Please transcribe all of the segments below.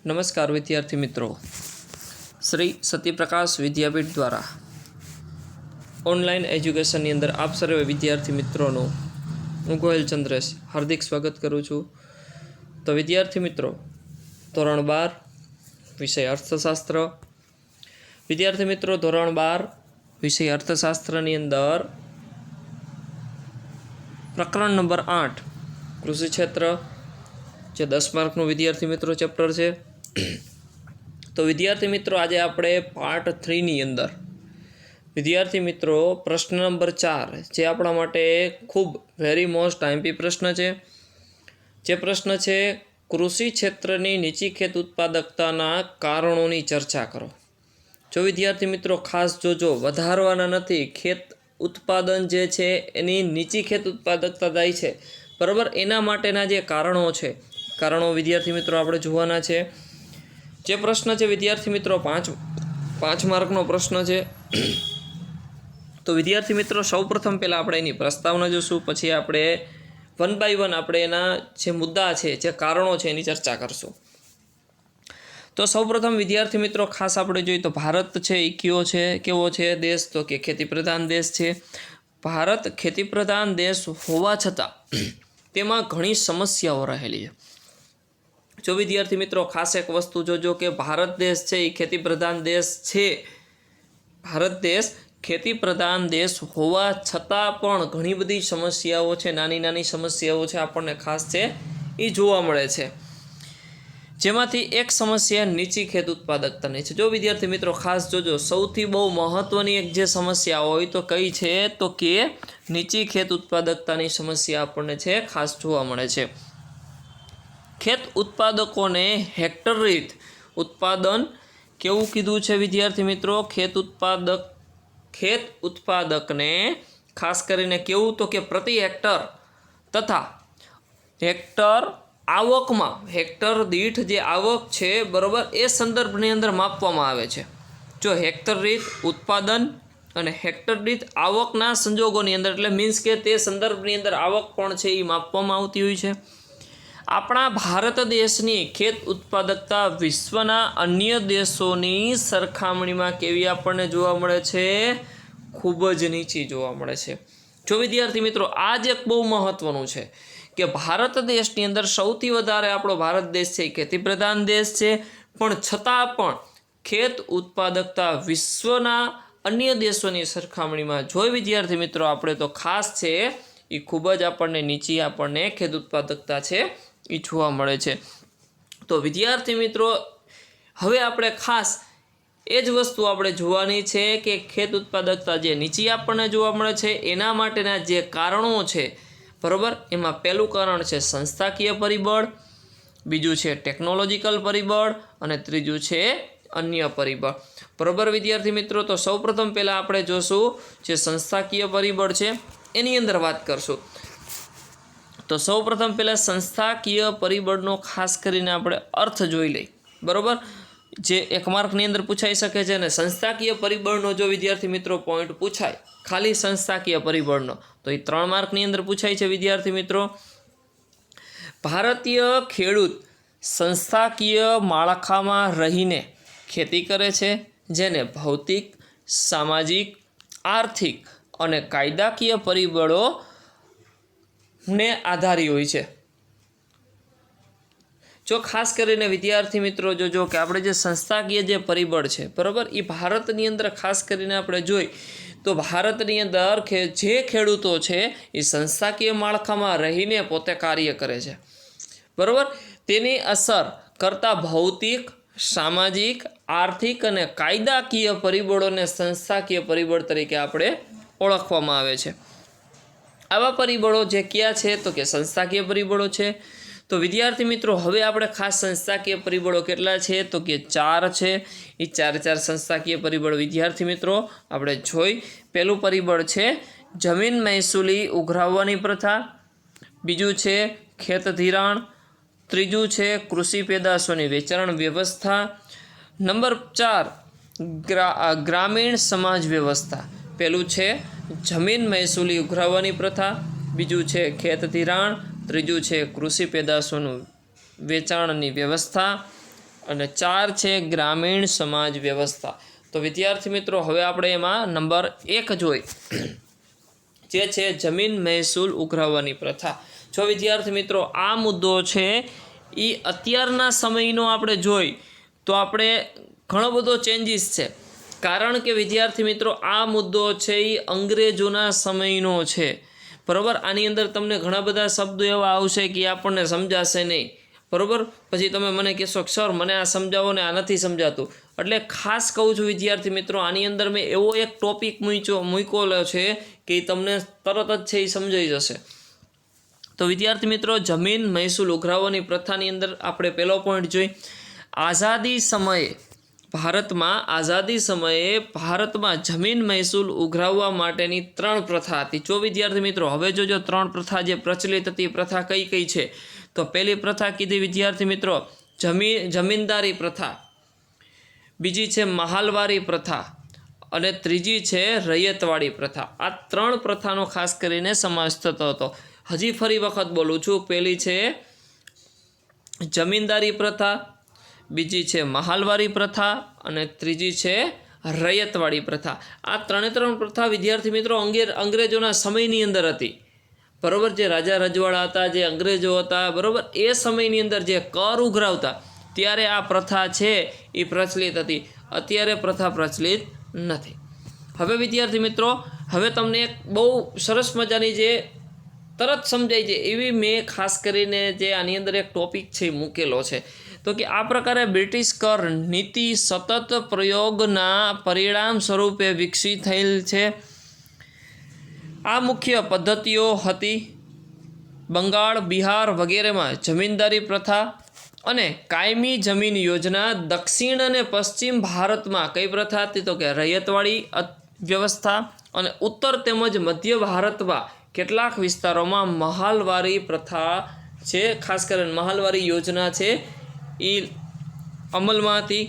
नमस्कार विद्यार्थी मित्रों, श्री सत्यप्रकाश विद्यापीठ द्वारा ऑनलाइन एज्युकेशन अंदर आप सर्वे विद्यार्थी मित्रों हूँ गोयल चंद्रेश हार्दिक स्वागत करूँ छूँ। तो विद्यार्थी मित्रों, धोरण 12 विषय अर्थशास्त्र। विद्यार्थी मित्रों, धोरण 12 विषय अर्थशास्त्र अंदर प्रकरण नंबर 8 कृषि क्षेत्र जे 10 मार्कનું विद्यार्थी मित्रों चैप्टर है। तो विद्यार्थी मित्रों, आज आपणे पार्ट 3 नी अंदर विद्यार्थी मित्रों प्रश्न नंबर 4 जे आपणा माटे खूब वेरी मोस्ट आईएमपी प्रश्न है। जे प्रश्न है, कृषि क्षेत्रनी नीची खेत उत्पादकताना कारणोनी चर्चा करो। जो विद्यार्थी मित्रों खास जोजो, वधारवाना नथी, खेत उत्पादन जे छे एनी नीची खेत उत्पादकता जाय छे, बराबर, एना माटेना जे कारणों छे, कारणों विद्यार्थी मित्रों आपणे जोवाना छे। जे प्रश्न है विद्यार्थी मित्रों 5 मार्कनो प्रश्न है। तो विद्यार्थी मित्रों सौ प्रथम पहला आपणे एनी प्रस्तावना जोशुं, पछी आपणे 1 बाय 1 आपणे एना जे मुद्दा है, जे कारणों है एनी चर्चा करशुं। तो सौ प्रथम विद्यार्थी मित्रों खास आपणे जोईए तो भारत है ए क्यो छे, केवो छे देश, तो कि खेती प्रधान देश है। भारत खेती प्रधान देश होवा छतां तेमां घणी समस्याओ रहेली है। जो विद्यार्थी मित्रों खास एक वस्तु जोजो कि भारत देश है खेती प्रधान देश है। भारत देश खेती प्रधान देश होवा छतां पण घणी बधी समस्याओ छे, नानी नानी समस्याओ छे आपणने खास छे ए जोवा मळे छे। जेमांथी एक समस्या नीची खेत उत्पादकतानी छे। जो विद्यार्थी मित्रों खास जोजो, सौथी बहु महत्वनी एक जे समस्या होय तो कई छे, तो कि नीची खेत उत्पादकतानी समस्या आपणने छे खास जोवा मळे छे। खेत उत्पादकोने हेक्टर दीठ उत्पादन केवुं कीधुं छे विद्यार्थी मित्रों? खेत उत्पादकने खास करीने केवुं, तो कि प्रति हेक्टर तथा हेक्टर आवकमां हेक्टर दीठ जे आवक छे, बरोबर, ए संदर्भनी अंदर मापवामां आवे छे। जो हेक्टर दीठ उत्पादन अने हेक्टर दीठ आवकना संजोगोनी अंदर, એટલે मीन्स के ते संदर्भनी अंदर आवक पण छे ए मापवामां आवती होय छे। આપણા ભારત દેશની ખેત ઉત્પાદકતા વિશ્વના અન્ય દેશોની સરખામણીમાં કેવી આપણને જોવા મળે છે? ખૂબ જ નીચી જોવા મળે છે। જો વિદ્યાર્થી મિત્રો આ જ એક બહુ મહત્વનું છે કે ભારત દેશની અંદર સૌથી વધારે આપણો ભારત દેશ છે ખેતી પ્રધાન દેશ છે, પણ છતાં પણ ખેત ઉત્પાદકતા વિશ્વના અન્ય દેશોની સરખામણીમાં જો વિદ્યાર્થી મિત્રો આપણે તો ખાસ છે એ ખૂબ જ આપણને નીચી આપણને ખેત ઉત્પાદકતા છે એ જોવા મળે છે। તો વિદ્યાર્થી મિત્રો હવે આપણે ખાસ એ જ વસ્તુ આપણે જોવાની છે કે ખેત ઉત્પાદકતા જે નીચી આપણને જોવા મળે છે એના માટેના જે કારણો છે, બરાબર, એમાં પહેલું કારણ છે સંસ્થાકીય પરિબળ, બીજું છે ટેકનોલોજીકલ પરિબળ અને ત્રીજું છે અન્ય પરિબળ। બરાબર વિદ્યાર્થી મિત્રો, તો સૌપ્રથમ પહેલાં આપણે જોશું જે સંસ્થાકીય પરિબળ છે એની અંદર વાત કરશું। तो सौ प्रथम पहला संस्थाकीय परिबळनो खास करीने आपणे अर्थ जोई लई, बरोबर, जे 1 मार्कनी अंदर पूछाई शके छे। ने संस्थाकीय परिबळनो जो विद्यार्थी मित्रों पॉइंट पूछाय खाली संस्थाकीय परिबळनो, तो ए 3 मार्कनी अंदर पूछाय छे विद्यार्थी मित्रों। भारतीय खेडूत संस्थाकीय माळखामां रहीने खेती करे छे, जेने भौतिक, सामाजिक, आर्थिक अने कायदाकीय परिबळो ने आधारी होय छे। जो खास करीने विद्यार्थी मित्रों जो कि आपणे जे संस्थाकीय जे परिबळ छे, बराबर, ए भारतनी अंदर खास करीने आपणे जोई तो भारतनी अंदर जे खेडूतो छे ए संस्थाकीय माळखामां रहीने पोते कार्य करे छे, बराबर। तेनी असर करता भौतिक, सामाजिक, आर्थिक अने कायदाकीय परिबळोने संस्थाकीय परिबळ तरीके आपणे ओळखवामां आवे छे। आवा परिबळो जे क्या छे तो कि संस्थाकीय परिबळो छे। तो विद्यार्थी मित्रों हवे आपणे खास संस्थाकीय परिबळो केटला छे तो कि 4 छे। ए 4 संस्थाकीय परिबळ विद्यार्थी मित्रों आपणे जोई। पहेलुं परिबळ छे जमीन महसूली उघराववानी प्रथा, बीजुं छे खेत धिराण, त्रीजुं छे कृषि पेदाशोनी वेचाण व्यवस्था, नंबर 4 ग्रामीण समाज व्यवस्था। पहेलुं छे जमीन महसूली उघराववानी प्रथा, बीजुं छे खेत धिराण, त्रीजुं छे कृषि पेदाशोनुं वेचाणनी व्यवस्था, અને 4 છે ગ્રામીણ સમાજ વ્યવસ્થા. તો વિદ્યાર્થી મિત્રો હવે આપણે એમાં નંબર 1 જોઈ, જે છે જમીન મહેસૂલ ઉઘરાવવાની પ્રથા. જો વિદ્યાર્થી મિત્રો આ મુદ્દો છે એ અત્યારના સમયનો આપણે જોઈ તો આપણે ઘણો બધો ચેન્જીસ છે. કારણ કે વિદ્યાર્થી મિત્રો આ મુદ્દો છે એ અંગ્રેજોના સમયનો છે, બરાબર. આની અંદર તમને ઘણા બધા શબ્દો એવા આવશે કે આપણને સમજાશે નહીં, બરાબર. પછી તમે મને કહેશો કે સર મને આ સમજાવો ને આ નથી સમજાતું. એટલે ખાસ કહું છું વિદ્યાર્થી મિત્રો, આની અંદર મેં એવો એક ટોપિક મૂકેલો છે કે તમને તરત જ છે એ સમજાઈ જશે. તો વિદ્યાર્થી મિત્રો જમીન મહેસૂલ ઉઘરાવવાની પ્રથાની અંદર આપણે પહેલો પોઈન્ટ જોઈ, આઝાદી સમયે ભારતમાં જમીન મહેસૂલ ઉઘરાવવા માટેની 3 પ્રથા હતી. જો વિદ્યાર્થી મિત્રો હવે જોજો 3 પ્રથા જે પ્રચલિત હતી પ્રથા કઈ કઈ છે. તો પહેલી પ્રથા કીધી વિદ્યાર્થી મિત્રો જમીનદારી પ્રથા, બીજી છે મહાલવારી પ્રથા અને ત્રીજી છે રૈયતવાડી પ્રથા. આ 3 પ્રથાનો ખાસ કરીને સમાવેશ થતો હતો. હજી ફરી વખત બોલું છું, પહેલી છે જમીનદારી પ્રથા, બીજી છે મહાલવારી પ્રથા અને ત્રીજી છે રૈયતવાડી પ્રથા. આ 3 પ્રથા વિદ્યાર્થી મિત્રો અંગ્રેજોના સમયની અંદર હતી, બરાબર. જે રાજા રજવાડા હતા, જે અંગ્રેજો હતા, બરાબર, એ સમયની અંદર જે કર ઉઘરાવતા ત્યારે આ પ્રથા છે એ પ્રચલિત હતી. અત્યારે પ્રથા પ્રચલિત નથી. હવે વિદ્યાર્થી મિત્રો હવે તમને એક બહુ સરસ મજાની જે તરત સમજાય છે એવી મેં ખાસ કરીને જે આની અંદર એક ટોપિક છે એ મૂકેલો છે. તો કે આ પ્રકારે બ્રિટિશ કર નીતિ સતત પ્રયોગના પરિણામ સ્વરૂપે વિકસિત થયેલ છે. આ મુખ્ય પદ્ધતિઓ હતી બંગાળ, બિહાર વગેરેમાં જમીનદારી પ્રથા અને કાયમી જમીન યોજના. દક્ષિણ અને પશ્ચિમ ભારતમાં કઈ પ્રથા હતી? તો કે રૈયતવાડી વ્યવસ્થા. અને ઉત્તર તેમજ મધ્ય ભારતમાં કેટલાક વિસ્તારોમાં મહાલવારી પ્રથા છે. ખાસ કરીને મહાલવારી યોજના છે એ અમલમાં હતી.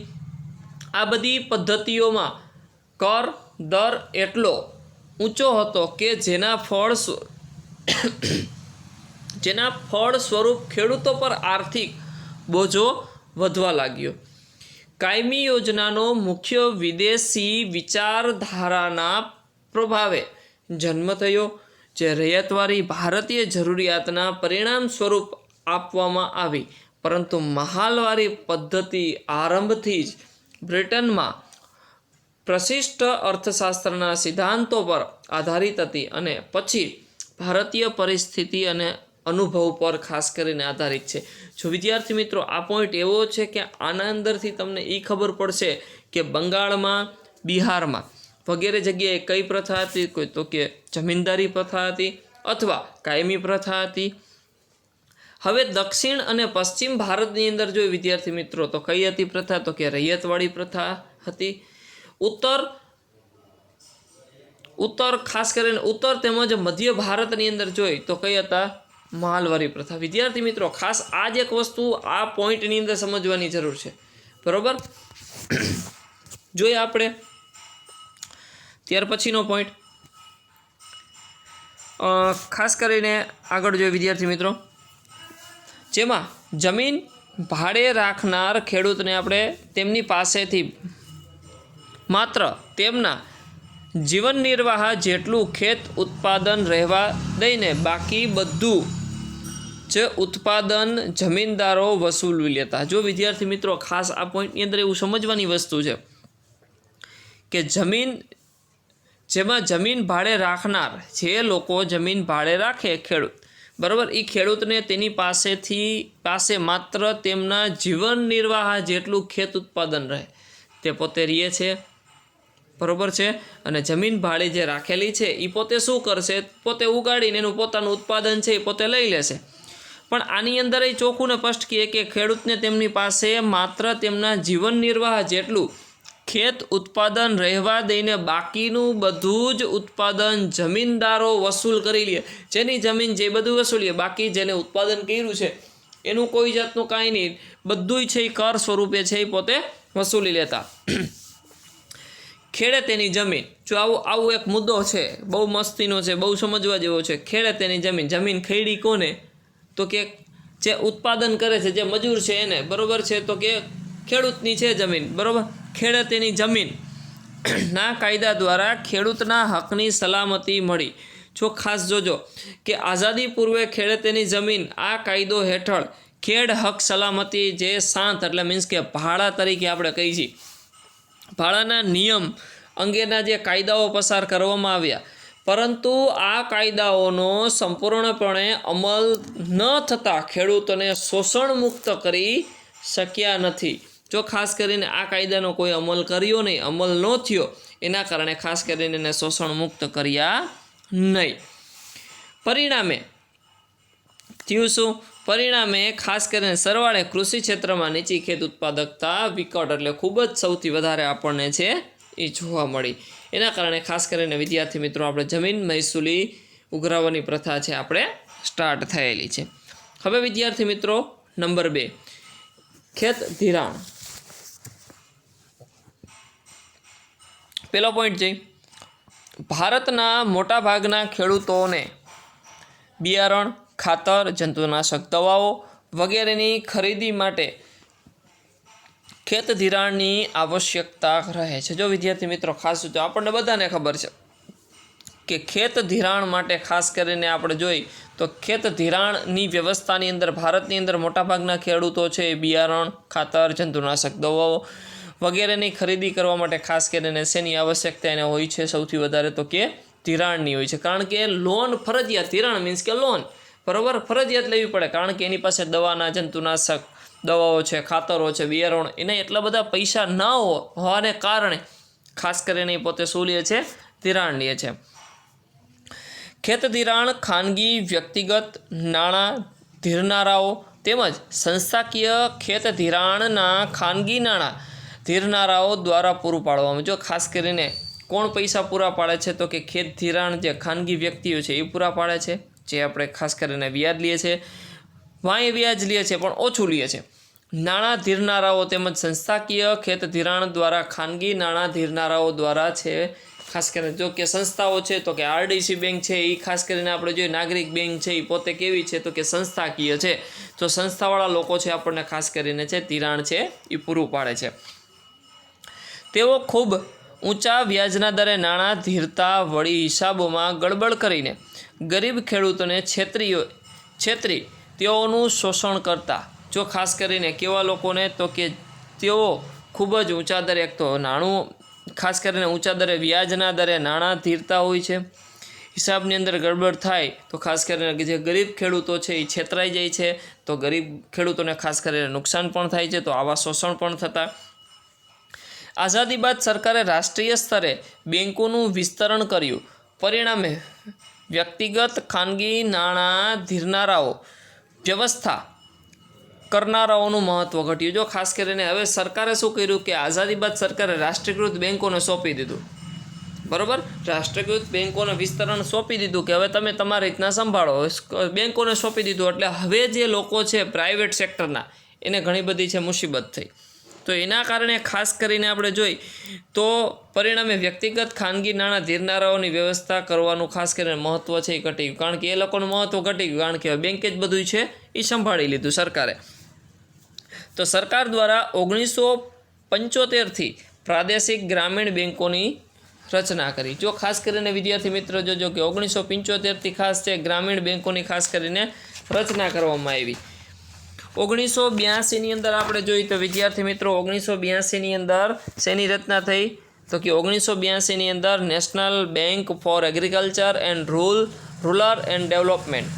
આ બધી પદ્ધતિઓમાં કર દર એટલો ઊંચો હતો કે જેના ફળ સ્વરૂપ ખેડૂતો પર આર્થિક બોજો વધવા લાગ્યો. કાયમી યોજનાનો મુખ્ય વિદેશી વિચારધારાના પ્રભાવે જન્મ થયો, જે રૈયતવાડી ભારતીય જરૂરિયાતના પરિણામ સ્વરૂપ આપવામાં આવી. પરંતુ મહાલવારી પદ્ધતિ આરંભથી જ બ્રિટનમાં પ્રશિષ્ટ અર્થશાસ્ત્રના સિદ્ધાંતો પર આધારિત હતી અને પછી ભારતીય પરિસ્થિતિ અને અનુભવ પર ખાસ કરીને આધારિત છે. જો વિદ્યાર્થી મિત્રો આ પોઈન્ટ એવો છે કે આના અંદરથી તમને એ ખબર પડશે કે બંગાળમાં, બિહારમાં વગેરે જગ્યાએ કઈ પ્રથા હતી. કોઈ તો કે જમીનદારી પ્રથા હતી અથવા કાયમી પ્રથા હતી. હવે દક્ષિણ અને પશ્ચિમ ભારતની અંદર જો વિદ્યાર્થી મિત્રો તો કઈ હતી પ્રથા? તો કે રૈયતવાડી પ્રથા હતી. ઉત્તર ખાસ કરીને ઉત્તર તેમજ મધ્ય ભારતની અંદર જોઈ તો કઈ હતા? મહાલવારી પ્રથા. વિદ્યાર્થી મિત્રો ખાસ આ જ એક વસ્તુ આ પોઈન્ટની અંદર સમજવાની જરૂર છે, બરોબર. જોઈએ આપણે ત્યાર પછીનો પોઈન્ટ ખાસ કરીને આગળ જોઈએ વિદ્યાર્થી મિત્રો, જેમાં જમીન ભાડે રાખનાર ખેડૂતને આપણે તેમની પાસેથી માત્ર તેમના જીવન નિર્વાહ જેટલું ખેત ઉત્પાદન રહેવા દઈને બાકી બધું જ ઉત્પાદન જમીનદારો વસૂલવી લેતા. જો વિદ્યાર્થી મિત્રો ખાસ આ પોઈન્ટની અંદર એવું સમજવાની વસ્તુ છે કે જેમાં જમીન ભાડે રાખનાર જે લોકો જમીન ભાડે રાખે ખેડૂત, બરાબર, એ ખેડૂતને તેની પાસે માત્ર તેમના જીવન નિર્વાહ જેટલું ખેત ઉત્પાદન રહે તે પોતે રહે છે, બરાબર છે. અને જમીન ભાડે જે રાખેલી છે એ પોતે શું કરશે? પોતે ઉગાડીને એનું પોતાનું ઉત્પાદન છે એ પોતે લઈ લેશે. પણ આની અંદર એ ચોખ્ખું ને સ્પષ્ટ કહે કે ખેડૂતને તેમની પાસે માત્ર તેમના જીવન નિર્વાહ જેટલું ખેત ઉત્પાદન રહેવા દઈને બાકીનું બધું જ ઉત્પાદન જમીનદારો વસૂલ કરી લે. જેની જમીન જે બધું વસૂલીએ, બાકી જેને ઉત્પાદન કર્યું છે એનું કોઈ જાતનું કાંઈ નહીં, બધુંય છે એ કર સ્વરૂપે છે એ પોતે વસૂલી લેતા. ખેડે તેની જમીન, જો આવું એક મુદ્દો છે, બહુ મસ્તીનો છે, બહુ સમજવા જેવો છે. ખેડે તેની જમીન ખેડી કોને? તો કે જે ઉત્પાદન કરે છે, જે મજૂર છે એને, બરાબર છે. તો કે ખેડૂતની છે જમીન, બરાબર, ખેડૂતની જમીન ના કાયદા દ્વારા ખેડૂતના હકની સલામતી મળી. જો ખાસ જોજો કે આઝાદી પૂર્વે ખેડૂતની જમીન આ કાયદો હેઠળ ખેડ હક સલામતી જે શાંત એટલે મીન્સ કે ભાડા તરીકે આપણે કહી છીએ, ભાડાના નિયમ અંગેના જે કાયદાઓ પસાર કરવામાં આવ્યા, પરંતુ આ કાયદાઓનો સંપૂર્ણપણે અમલ ન થતાં ખેડૂતોને શોષણ મુક્ત કરી શક્યા નથી. જો ખાસ કરીને આ કાયદાનો કોઈ અમલ કર્યો નહીં, અમલ ન થયો, એના કારણે ખાસ કરીને એને શોષણ મુક્ત કર્યા નહીં. પરિણામે થયું શું? પરિણામે ખાસ કરીને સરવાળે કૃષિ ક્ષેત્રમાં નીચી ખેત ઉત્પાદકતા વિકટ એટલે ખૂબ જ સૌથી વધારે આપણને છે એ જોવા મળી. એના કારણે ખાસ કરીને વિદ્યાર્થી મિત્રો આપણે જમીન મહેસૂલી ઉઘરાવવાની પ્રથા છે આપણે સ્ટાર્ટ થયેલી છે. હવે વિદ્યાર્થી મિત્રો નંબર 2 ખેત ધિરાણ. પહેલો પોઈન્ટ છે, ભારતના મોટાભાગના ખેડૂતોને બિયારણ, ખાતર, જંતુનાશક દવાઓ વગેરેની ખરીદી માટે ખેત ધિરાણની આવશ્યકતા રહે છે. જો વિદ્યાર્થી મિત્રો ખાસ જો આપણને બધાને ખબર છે કે ખેત ધિરાણ માટે ખાસ કરીને આપણે જોઈ તો ખેત ધિરાણની વ્યવસ્થાની અંદર ભારતની અંદર મોટાભાગના ખેડૂતો છે બિયારણ, ખાતર, જંતુનાશક દવાઓ વગેરેની ખરીદી કરવા માટે ખાસ કરીને શેની આવશ્યકતા એને હોય છે? સૌથી વધારે તો કે ધિરાણની હોય છે. કારણ કે લોન ફરજિયાત, ધિરાણ મીન્સ કે લોન, બરાબર, ફરજિયાત લેવી પડે. કારણ કે એની પાસે દવાના જંતુનાશક દવાઓ છે, ખાતરો છે, બિયારણ, એને એટલા બધા પૈસા ન હોવાને કારણે ખાસ કરીને પોતે શું લે છે? ધિરાણ લે છે. ખેત ધિરાણ ખાનગી, વ્યક્તિગત નાણાં ધીરનારાઓ તેમજ સંસ્થાકીય ખેત ધિરાણના ખાનગી નાણાં ધીરનારાઓ દ્વારા પૂરું પાડવામાં. જો ખાસ કરીને કોણ પૈસા પૂરા પાડે છે? તો કે ખેત ધિરાણ જે ખાનગી વ્યક્તિઓ છે એ પૂરા પાડે છે, જે આપણે ખાસ કરીને વ્યાજ લઈએ છીએ, વાંય વ્યાજ લઈએ છીએ પણ ઓછું લઈએ છીએ. નાણાં ધીરનારાઓ તેમજ સંસ્થાકીય ખેત ધિરાણ દ્વારા ખાનગી નાણાં ધીરનારાઓ દ્વારા છે. ખાસ કરીને જો કે સંસ્થાઓ છે તો કે આરડીસી બેંક છે એ ખાસ કરીને આપણે જોઈએ, નાગરિક બેંક છે એ પોતે કેવી છે? તો કે સંસ્થાકીય છે. તો સંસ્થાવાળા લોકો છે આપણને ખાસ કરીને છે ધિરાણ છે એ પૂરું પાડે છે. તેઓ ખૂબ ઊંચા વ્યાજના દરે નાણાં ધીરતા વળી હિસાબોમાં ગડબડ કરીને ગરીબ ખેડૂતોને છેતરી તેઓનું શોષણ કરતા. જો ખાસ કરીને કેવા લોકોને? તો કે તેઓ ખૂબ જ ઊંચા દરે, એક તો નાણું ખાસ કરીને ઊંચા દરે વ્યાજના દરે નાણાં ધીરતા હોય છે, હિસાબની અંદર ગડબડ થાય તો ખાસ કરીને જે ગરીબ ખેડૂતો છે એ છેતરાઈ જાય છે, તો ગરીબ ખેડૂતોને ખાસ કરીને નુકસાન પણ થાય છે. તો આવા શોષણ પણ થતા. આઝાદી બાદ સરકારે રાષ્ટ્રીય સ્તરે બેન્કોનું વિસ્તરણ કર્યું. પરિણામે વ્યક્તિગત ખાનગી નાણાં ધીરનારાઓ વ્યવસ્થા કરનારાઓનું મહત્ત્વ ઘટ્યું. જો ખાસ કરીને હવે સરકારે શું કર્યું કે આઝાદી બાદ સરકારે રાષ્ટ્રીયકૃત બેન્કોને સોંપી દીધું, બરાબર, રાષ્ટ્રીયકૃત બેન્કોને વિસ્તરણ સોંપી દીધું કે હવે તમે તમારી રીતના સંભાળો. બેન્કોને સોંપી દીધું એટલે હવે જે લોકો છે પ્રાઇવેટ સેક્ટરના એને ઘણી બધી છે મુસીબત થઈ. તો એના કારણે ખાસ કરીને આપણે જોઈ તો પરિણામે વ્યક્તિગત ખાનગી નાણાં ધીરનારાઓની વ્યવસ્થા કરવાનું ખાસ કરીને મહત્ત્વ છે એ ઘટી ગયું. કારણ કે એ લોકોનું મહત્ત્વ ઘટી ગયું, કારણ કે બેન્કે જ બધું છે એ સંભાળી લીધું સરકારે. તો સરકાર દ્વારા 1975થી પ્રાદેશિક ગ્રામીણ બેન્કોની રચના કરી. જો ખાસ કરીને વિદ્યાર્થી મિત્રો જોજો કે 1975થી ખાસ છે ગ્રામીણ બેન્કોની ખાસ કરીને રચના કરવામાં આવી. 1982ની અંદર આપણે જોઈએ તો વિદ્યાર્થી મિત્રો 1982ની અંદર શેની રચના થઈ? તો કે 1982ની અંદર national bank four agriculture and rural and development,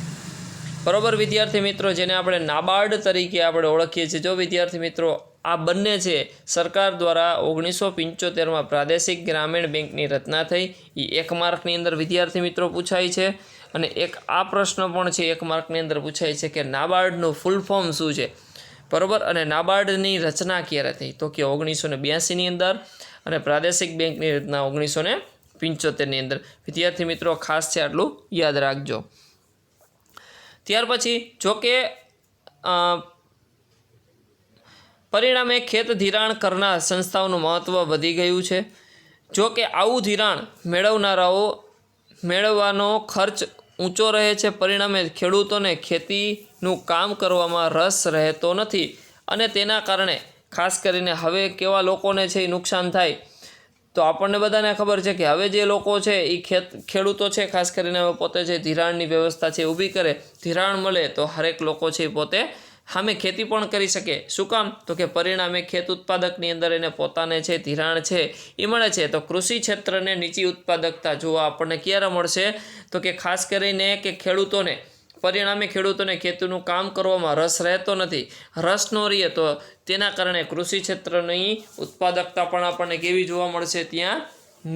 બરાબર વિદ્યાર્થી મિત્રો, જેને આપણે નાબાર્ડ તરીકે આપણે ઓળખીએ છીએ. જો વિદ્યાર્થી મિત્રો આ બંને છે સરકાર દ્વારા 1975માં પ્રાદેશિક ગ્રામીણ બેંકની રચના થઈ. એ 1 માર્કની અંદર વિદ્યાર્થી મિત્રો પૂછાય છે. અને એક આ પ્રશ્ન પણ છે 1 માર્કની અંદર પૂછાય છે કે નાબાર્ડનું ફૂલ ફોર્મ શું છે, બરાબર, અને નાબાર્ડની રચના ક્યારે થઈ? તો કે 1982ની અંદર, અને પ્રાદેશિક બેંકની રચના 1975ની અંદર. વિદ્યાર્થી મિત્રો ખાસ છે આટલું યાદ રાખજો. ત્યાર પછી જો કે પરિણામે ખેત ધિરાણ કરનાર સંસ્થાઓનું મહત્ત્વ વધી ગયું છે. જો કે આવું ધિરાણ મેળવવાનો ખર્ચ ઊંચો રહે છે. પરિણામે ખેડૂતોને ખેતીનું કામ કરવામાં રસ રહેતો નથી અને તેના કારણે ખાસ કરીને હવે કેવા લોકોને છે એ નુકસાન થાય તો આપણને બધાને ખબર છે કે હવે જે લોકો છે એ ખેડૂતો છે ખાસ કરીને હવે પોતે જે ધિરાણની વ્યવસ્થા છે ઊભી કરે, ધિરાણ મળે તો હરેક લોકો છે એ પોતે સામે ખેતી પણ કરી શકે. શું કામ? તો કે પરિણામે ખેત ઉત્પાદકની અંદર એને પોતાને છે ધિરાણ છે એ મળે છે. તો કૃષિ ક્ષેત્રને નીચી ઉત્પાદકતા જોવા આપણને ક્યારે મળશે? તો કે ખાસ કરીને કે ખેડૂતોને પરિણામે ખેડૂતોને ખેતીનું કામ કરવામાં રસ રહેતો નથી. રસ ન રહે તો તેના કારણે કૃષિ ક્ષેત્રની ઉત્પાદકતા પણ આપણને કેવી જોવા મળશે? ત્યાં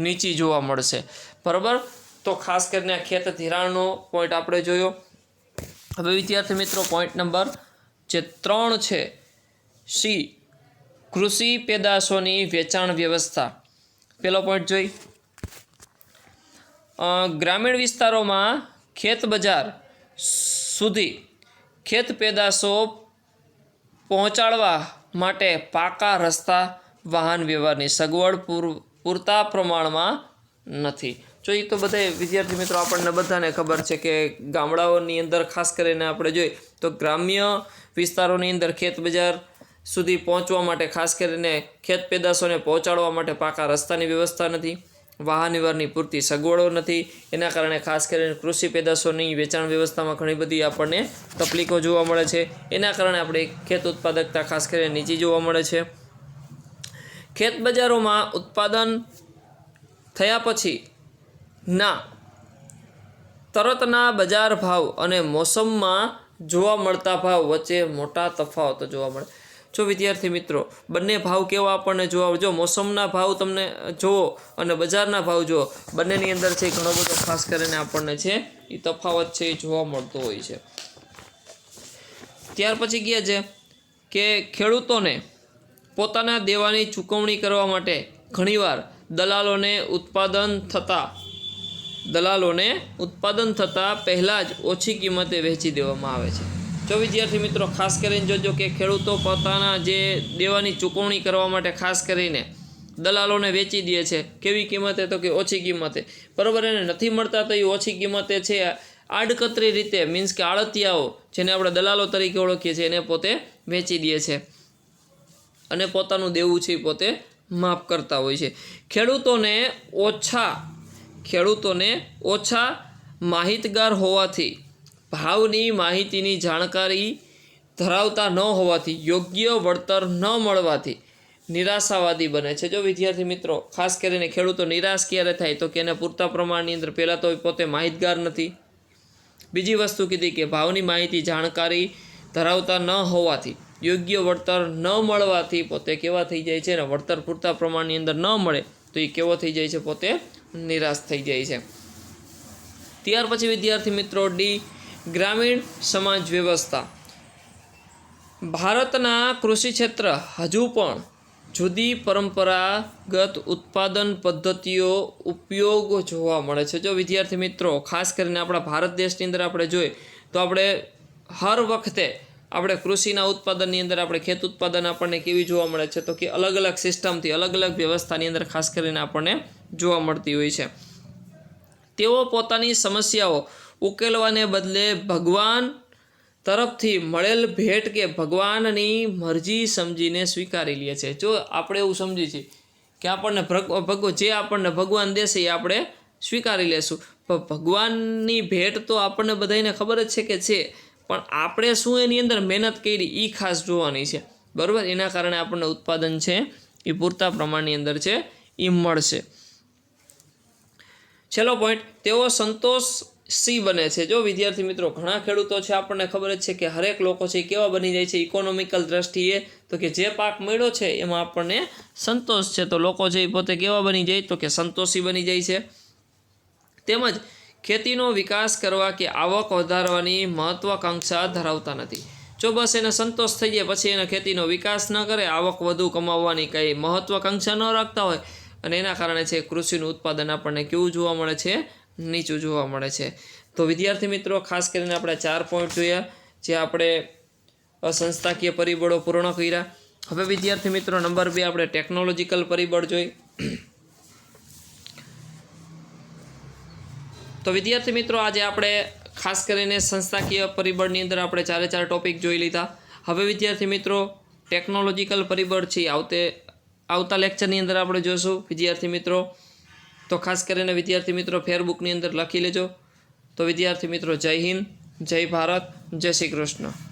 નીચી જોવા મળશે. બરાબર? તો ખાસ કરીને ખેત ધિરાણનો પોઈન્ટ આપણે જોયો. હવે વિદ્યાર્થી મિત્રો પોઈન્ટ નંબર જે 3 છે, સી, કૃષિ પેદાશોની વેચાણ વ્યવસ્થા. પહેલો પોઈન્ટ જોઈ, ગ્રામીણ વિસ્તારોમાં ખેત બજાર સુધી ખેત પેદાશો પહોંચાડવા માટે પાકા રસ્તા, વાહન વ્યવહારની સગવડ પૂરતા પ્રમાણમાં નથી. જો એ તો બધા વિદ્યાર્થી મિત્રો આપણને બધાને ખબર છે કે ગામડાઓની અંદર ખાસ કરીને આપણે જોઈએ તો ગ્રામ્ય વિસ્તારોની અંદર ખેત બજાર સુધી પહોંચવા માટે ખાસ કરીને ખેત પેદાશોને પહોંચાડવા માટે પાકા રસ્તાની વ્યવસ્થા નથી, વાહન વ્યવહારની પૂરતી સગવડો નથી. એના કારણે ખાસ કરીને કૃષિ પેદાશોની વેચાણ વ્યવસ્થામાં ઘણી બધી આપણને તકલીફો જોવા મળે છે. એના કારણે આપણે ખેત ઉત્પાદકતા ખાસ કરીને નીચી જોવા મળે છે. ખેત બજારોમાં ઉત્પાદન થયા પછી તરતના બજાર ભાવ અને મોસમમાં જોવા મળતા ભાવ વચ્ચે મોટા તફાવતો જોવા મળે. જો વિદ્યાર્થી મિત્રો બંને ભાવ કેવા આપણને જોવા, જો મોસમના ભાવ તમને જુઓ અને બજારના ભાવ જુઓ, બંનેની અંદર છે ઘણો બધો ખાસ કરીને આપણને છે એ તફાવત છે એ જોવા મળતો હોય છે. ત્યાર પછી કહે છે કે ખેડૂતોને પોતાના દેવાની ચૂકવણી કરવા માટે ઘણીવાર દલાલોને ઉત્પાદન થતાં પહેલાં જ ઓછી કિંમતે વહેંચી દેવામાં આવે છે. જો વિદ્યાર્થી મિત્રો ખાસ કરીને જોજો કે ખેડૂતો પોતાના જે દેવાની ચૂકવણી કરવા માટે ખાસ કરીને દલાલોને વેચી દે છે. કેવી કિંમતે? તો કે ઓછી કિંમતે. બરાબર? એને નથી મળતા તો એ ઓછી કિંમતે છે આડકતરી રીતે, મીન્સ કે આડતિયાઓ જેને આપણે દલાલો તરીકે ઓળખીએ છીએ એને પોતે વેચી દે છે અને પોતાનું દેવું છે એ પોતે માફ કરતા હોય છે. ખેડૂતોને ઓછા માહિતગાર હોવાથી, ભાવની માહિતીની જાણકારી ધરાવતા ન હોવાથી, યોગ્ય વળતર ન મળવાથી નિરાશાવાદી બને છે. જો વિદ્યાર્થી મિત્રો ખાસ કરીને ખેડૂતો નિરાશ ક્યારે થાય? તો કે એને પૂરતા પ્રમાણની અંદર પહેલાં તો પોતે માહિતગાર નથી. બીજી વસ્તુ કીધી કે ભાવની માહિતી જાણકારી ધરાવતા ન હોવાથી, યોગ્ય વળતર ન મળવાથી પોતે કેવા થઈ જાય છે? ને વળતર પૂરતા પ્રમાણની અંદર ન મળે તો એ કેવો થઈ જાય છે? પોતે નિરાશ થઈ જાય છે. ત્યાર પછી વિદ્યાર્થી મિત્રો ડી, ગ્રામીણ સમાજ વ્યવસ્થા. ભારતના કૃષિ ક્ષેત્ર હજુ પણ જુદી પરંપરાગત ઉત્પાદન પદ્ધતિઓ ઉપયોગ જોવા મળે છે. જો વિદ્યાર્થી મિત્રો ખાસ કરીને આપણા ભારત દેશની અંદર આપણે જોઈએ તો આપણે હર વખતે આપણે કૃષિના ઉત્પાદનની અંદર આપણે ખેત ઉત્પાદન આપણને કેવી જોવા મળે છે? તો કે અલગ અલગ સિસ્ટમથી, અલગ અલગ વ્યવસ્થાની અંદર ખાસ કરીને આપણને જોવા મળતી હોય છે. તેઓ પોતાની સમસ્યાઓ ઉકેલવાને બદલે ભગવાન તરફથી મળેલ ભેટ કે ભગવાનની મરજી સમજીને સ્વીકારી લે છે. જો આપણે એવું સમજી છીએ કે આપણને જે આપણને ભગવાન દેશે એ આપણે સ્વીકારી લેશું, પણ ભગવાનની ભેટ તો આપણને બધાને ખબર જ છે કે છે, પણ આપણે શું એની અંદર મહેનત કરી એ ખાસ જોવાની છે. બરાબર? એના કારણે આપણને ઉત્પાદન છે એ પૂરતા પ્રમાણની અંદર છે એ મળશે. છેલ્લો પોઈન્ટ, તેઓ સંતોષી બને છે. જો વિદ્યાર્થી મિત્રો ઘણા ખેડૂતો છે આપણને ખબર જ છે કે હરેક લોકો છે કેવા બની જાય છે ઇકોનોમિકલ દ્રષ્ટિએ? તો કે જે પાક મળ્યો છે એમાં આપણને સંતોષ છે તો લોકો છે એ પોતે કેવા બની જાય? તો કે સંતોષી બની જાય છે. તેમજ ખેતીનો વિકાસ કરવા કે આવક વધારવાની મહત્વાકાંક્ષા ધરાવતા નથી. જો બસ એને સંતોષ થઈ જાય પછી એને ખેતીનો વિકાસ ન કરે, આવક વધુ કમાવવાની કંઈ મહત્વાકાંક્ષા ન રાખતા હોય અને એના કારણે છે કૃષિનું ઉત્પાદન આપણને કેવું જોવા મળે છે? નીચું જોવા મળે છે. તો વિદ્યાર્થી મિત્રો ખાસ કરીને આપણે 4 પોઈન્ટ જોયા જે આપણે સંસ્થાકીય પરિબળો પૂર્ણ કર્યા. હવે વિદ્યાર્થી મિત્રો નંબર 2 આપણે ટેકનોલોજીકલ પરિબળ જોઈ. તો વિદ્યાર્થી મિત્રો આજે આપણે ખાસ કરીને સંસ્થાકીય પરિબળની અંદર આપણે 4 ટોપિક જોઈ લીધા. હવે વિદ્યાર્થી મિત્રો ટેકનોલોજીકલ પરિબળ છે આવતા લેક્ચરની અંદર આપણે જોશું વિદ્યાર્થી મિત્રો. તો ખાસ કરીને વિદ્યાર્થી મિત્રો ફેરબુકની અંદર લખી લેજો. તો વિદ્યાર્થી મિત્રો જય હિન્દ, જય ભારત, જય શ્રી કૃષ્ણ.